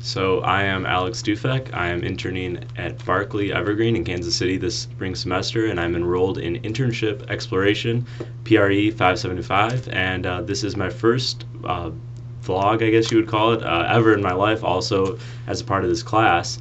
So I am Alex Dufek. I am interning at Barclay Evergreen in Kansas City this spring semester, and I'm enrolled in Internship Exploration, PRE 575, and this is my first vlog, I guess you would call it, ever in my life, also as a part of this class.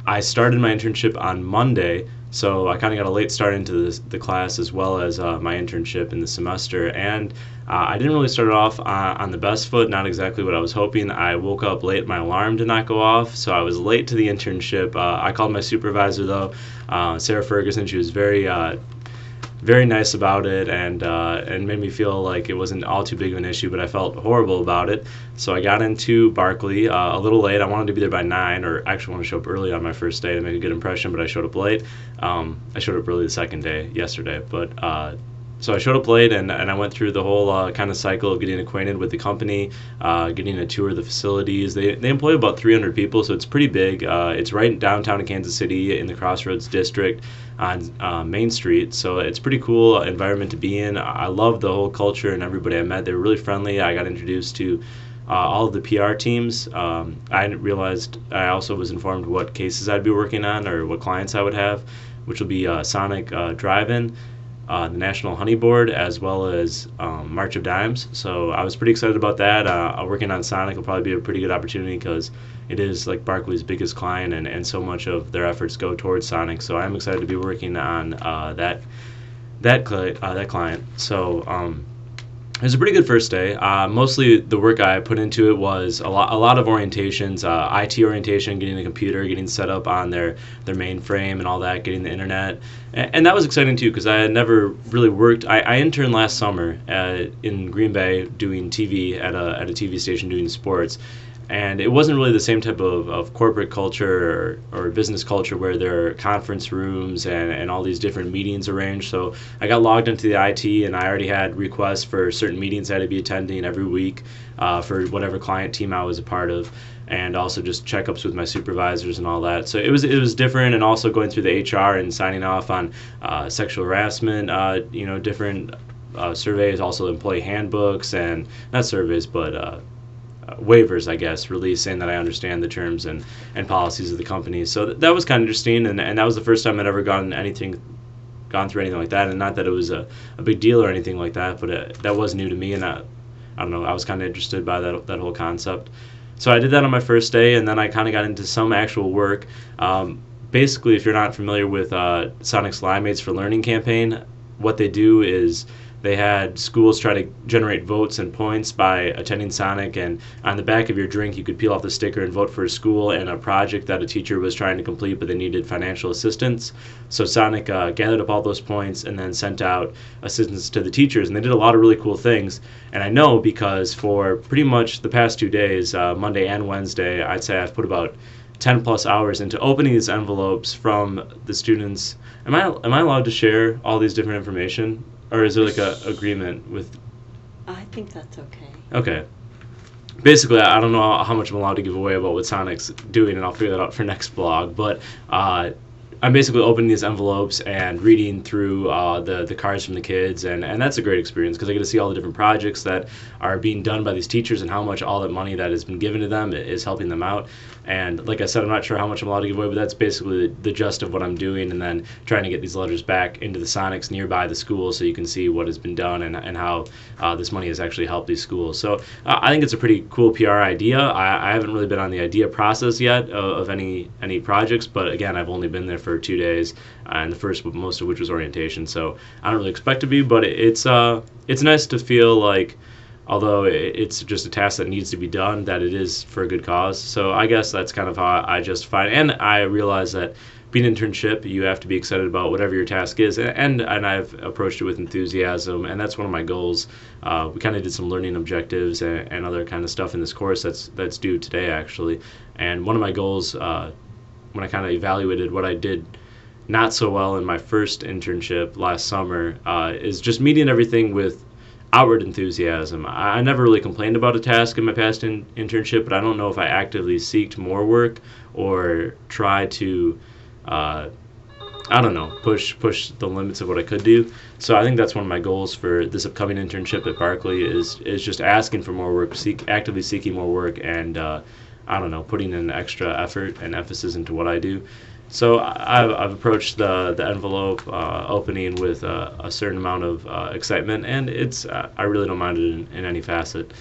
I started my internship on Monday, so I kind of got a late start into the class as well as my internship in the semester, and I didn't really start off on the best foot, not exactly what I was hoping. I woke up late, my alarm did not go off, so I was late to the internship. I called my supervisor though, Sarah Ferguson. She was very nice about it, and made me feel like it wasn't all too big of an issue, but I felt horrible about it. So I got into Barclay a little late. I wanted to be there by 9, or actually wanted to show up early on my first day to make a good impression, but I showed up late. I showed up early the second day, yesterday, but so I showed up late, and I went through the whole kind of cycle of getting acquainted with the company, getting a tour of the facilities. They employ about 300 people, so it's pretty big. It's right in downtown in Kansas City in the Crossroads district on Main Street, so it's a pretty cool environment to be in. I love the whole culture and everybody I met. They were really friendly. I got introduced to all of the PR teams. I realized I also was informed what cases I'd be working on or what clients I would have, which will be Sonic Drive-In, the National Honey Board, as well as March of Dimes. So I was pretty excited about that. Working on Sonic will probably be a pretty good opportunity because it is like Barclay's biggest client, and so much of their efforts go towards Sonic. So I'm excited to be working on that client. So it was a pretty good first day. Mostly the work I put into it was a lot of orientations, IT orientation, getting the computer, getting set up on their mainframe and all that, getting the internet. And that was exciting too, because I had never really worked. I interned last summer in Green Bay doing TV at a TV station doing sports. And it wasn't really the same type of corporate culture or business culture where there are conference rooms and all these different meetings arranged. So I got logged into the IT, and I already had requests for certain meetings I had to be attending every week for whatever client team I was a part of, and also just checkups with my supervisors and all that. So it was different, and also going through the HR and signing off on sexual harassment, different surveys, also employee handbooks, and not surveys, but waivers, I guess, released saying that I understand the terms and policies of the company. So that was kind of interesting, and that was the first time I'd ever gone through anything like that, and not that it was a big deal or anything like that, but that was new to me, and I don't know, I was kind of interested by that whole concept. So I did that on my first day, and then I kind of got into some actual work. Basically, if you're not familiar with Sonic's Limeades for Learning campaign, what they do is they had schools try to generate votes and points by attending Sonic, and on the back of your drink you could peel off the sticker and vote for a school and a project that a teacher was trying to complete, but they needed financial assistance. So Sonic gathered up all those points and then sent out assistance to the teachers, and they did a lot of really cool things. And I know because for pretty much the past 2 days, Monday and Wednesday, I'd say I've put about 10 plus hours into opening these envelopes from the students. Am I allowed to share all these different information? Or is there like a agreement with? I think that's okay. Okay. Basically, I don't know how much I'm allowed to give away about what Sonic's doing, and I'll figure that out for next vlog. But I'm basically opening these envelopes and reading through the cards from the kids, and that's a great experience because I get to see all the different projects that are being done by these teachers and how much all that money that has been given to them is helping them out. And like I said, I'm not sure how much I'm allowed to give away, but that's basically the gist of what I'm doing, and then trying to get these letters back into the Sonics nearby the school so you can see what has been done and how this money has actually helped these schools. So I think it's a pretty cool PR idea. I haven't really been on the idea process yet of any projects, but again, I've only been there for 2 days, and the first, most of which was orientation, so I don't really expect to be, but it's nice to feel like, although it's just a task that needs to be done, that it is for a good cause. So I guess that's kind of how I justify it. And I realize that being an internship, you have to be excited about whatever your task is, and I've approached it with enthusiasm, and that's one of my goals. We kind of did some learning objectives and other kind of stuff in this course that's due today, actually. And one of my goals, when I kind of evaluated what I did not so well in my first internship last summer, is just meeting everything with outward enthusiasm. I never really complained about a task in my past internship, but I don't know if I actively seeked more work or try to, push the limits of what I could do. So I think that's one of my goals for this upcoming internship at Barclay is just asking for more work, actively seeking more work, and I don't know, putting in extra effort and emphasis into what I do. So I've approached the envelope opening with a certain amount of excitement, and I really don't mind it in any facet.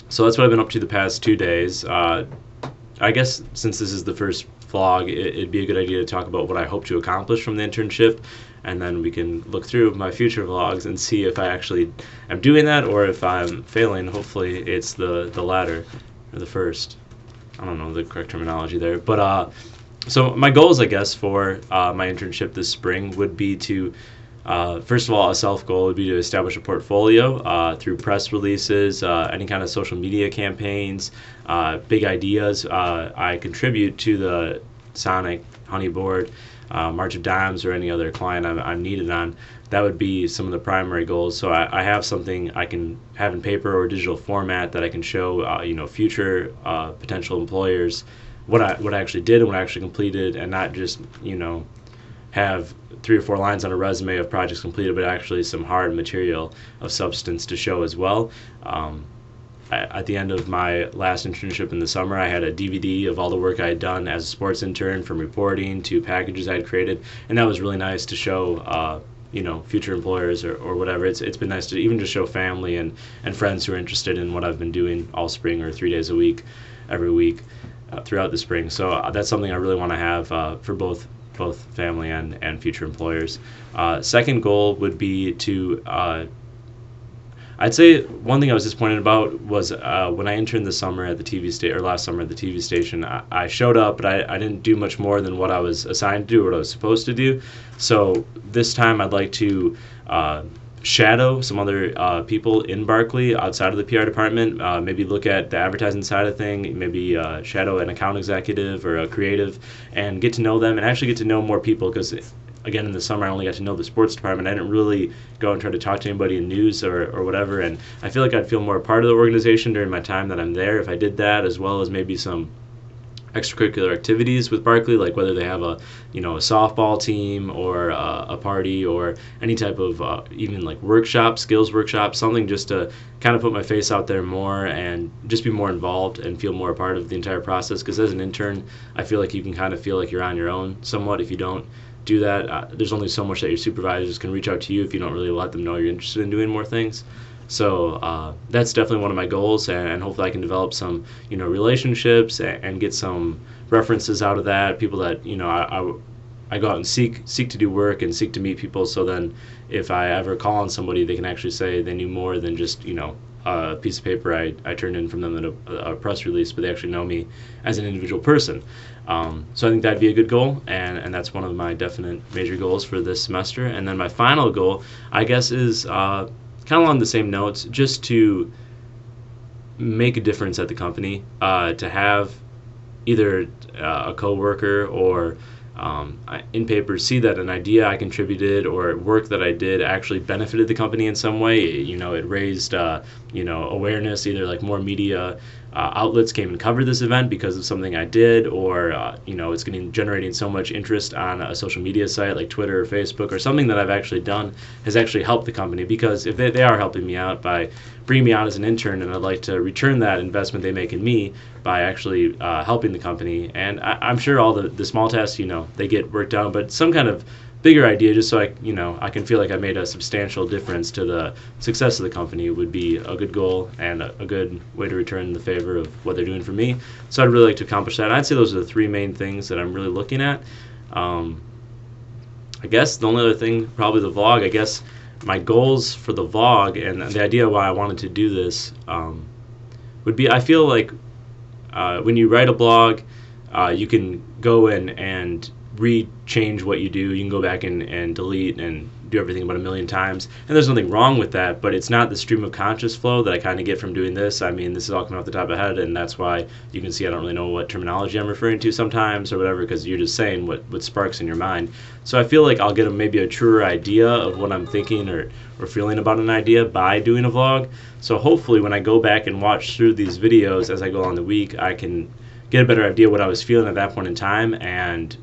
So that's what I've been up to the past 2 days. I guess since this is the first vlog, it'd be a good idea to talk about what I hope to accomplish from the internship, and then we can look through my future vlogs and see if I actually am doing that or if I'm failing. Hopefully it's the latter, or the first. I don't know the correct terminology there. But so my goals, I guess, for my internship this spring would be to first of all, a self-goal would be to establish a portfolio through press releases, any kind of social media campaigns, big ideas. I contribute to the Sonic, Honey Board, March of Dimes, or any other client I'm needed on. That would be some of the primary goals. So I have something I can have in paper or digital format that I can show, future potential employers what I actually did and what I actually completed, and not just, have 3 or 4 lines on a resume of projects completed, but actually some hard material of substance to show as well. At the end of my last internship in the summer, I had a DVD of all the work I had done as a sports intern, from reporting to packages I had created, and that was really nice to show future employers or whatever. It's been nice to even just show family and friends who are interested in what I've been doing all spring, or 3 days a week, every week throughout the spring. So that's something I really want to have for both family and future employers. Second goal would be to I'd say one thing I was disappointed about was when I interned this summer at the TV station, or last summer at the TV station. I showed up, but I didn't do much more than what I was assigned to do, what I was supposed to do. So this time I'd like to shadow some other people in Barkley outside of the PR department, maybe look at the advertising side of thing, maybe shadow an account executive or a creative, and get to know them and actually get to know more people, because again, in the summer I only got to know the sports department. I didn't really go and try to talk to anybody in news or whatever, and I feel like I'd feel more a part of the organization during my time that I'm there if I did that, as well as maybe some extracurricular activities with Barkley, like whether they have a softball team or a party or any type of even like workshop, skills workshop, something just to kind of put my face out there more and just be more involved and feel more a part of the entire process. Because as an intern, I feel like you can kind of feel like you're on your own somewhat if you don't do that. There's only so much that your supervisors can reach out to you if you don't really let them know you're interested in doing more things. So that's definitely one of my goals, and hopefully I can develop some, relationships and get some references out of that. People that I go out and seek to do work and seek to meet people. So then, if I ever call on somebody, they can actually say they knew more than just a piece of paper I turned in from them in a press release, but they actually know me as an individual person. So I think that'd be a good goal, and that's one of my definite major goals for this semester. And then my final goal, I guess, is kind of along the same notes, just to make a difference at the company, to have either a coworker or in paper see that an idea I contributed or work that I did actually benefited the company in some way. It raised awareness, either like more media outlets came and covered this event because of something I did, or it's generating so much interest on a social media site like Twitter or Facebook, or something that I've actually done has actually helped the company. Because if they are helping me out by bringing me on as an intern, and I'd like to return that investment they make in me by actually helping the company. And I'm sure all the small tasks, they get worked out, but some kind of bigger idea, just so I can feel like I made a substantial difference to the success of the company, would be a good goal and a good way to return the favor of what they're doing for me. So I'd really like to accomplish that. I'd say those are the 3 main things that I'm really looking at. I guess the only other thing, probably the vlog. I guess my goals for the vlog and the idea why I wanted to do this would be, I feel like when you write a blog, you can go in and change what you do. You can go back and delete and do everything about 1,000,000 times, and there's nothing wrong with that, but it's not the stream of conscious flow that I kind of get from doing this. I mean, this is all coming off the top of the head, and that's why you can see I don't really know what terminology I'm referring to sometimes or whatever, because you're just saying what sparks in your mind. So I feel like I'll get maybe a truer idea of what I'm thinking or feeling about an idea by doing a vlog. So hopefully when I go back and watch through these videos as I go on the week, I can get a better idea what I was feeling at that point in time, and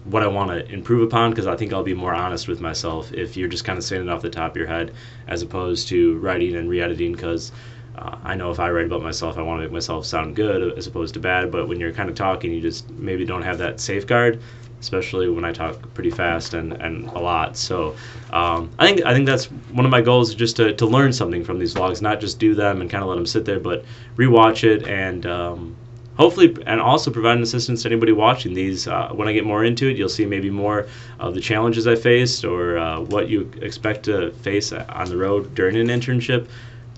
what I want to improve upon, because I think I'll be more honest with myself if you're just kind of saying it off the top of your head as opposed to writing and re-editing. Because I know if I write about myself, I want to make myself sound good as opposed to bad, but when you're kind of talking, you just maybe don't have that safeguard, especially when I talk pretty fast and a lot. So I think that's one of my goals, is just to learn something from these vlogs, not just do them and kind of let them sit there, but rewatch it and hopefully, and also provide an assistance to anybody watching these. When I get more into it, you'll see maybe more of the challenges I faced or what you expect to face on the road during an internship.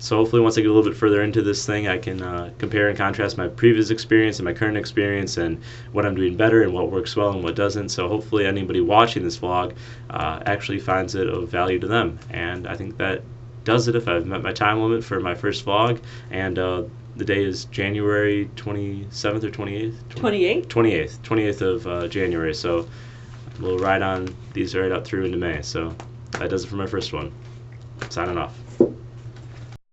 So hopefully once I get a little bit further into this thing, I can compare and contrast my previous experience and my current experience and what I'm doing better and what works well and what doesn't. So hopefully anybody watching this vlog actually finds it of value to them. And I think that does it if I've met my time limit for my first vlog. And the day is January 27th or 28th? 28? 28th of January. So we'll ride on these right up through into May. So that does it for my first one. Signing off.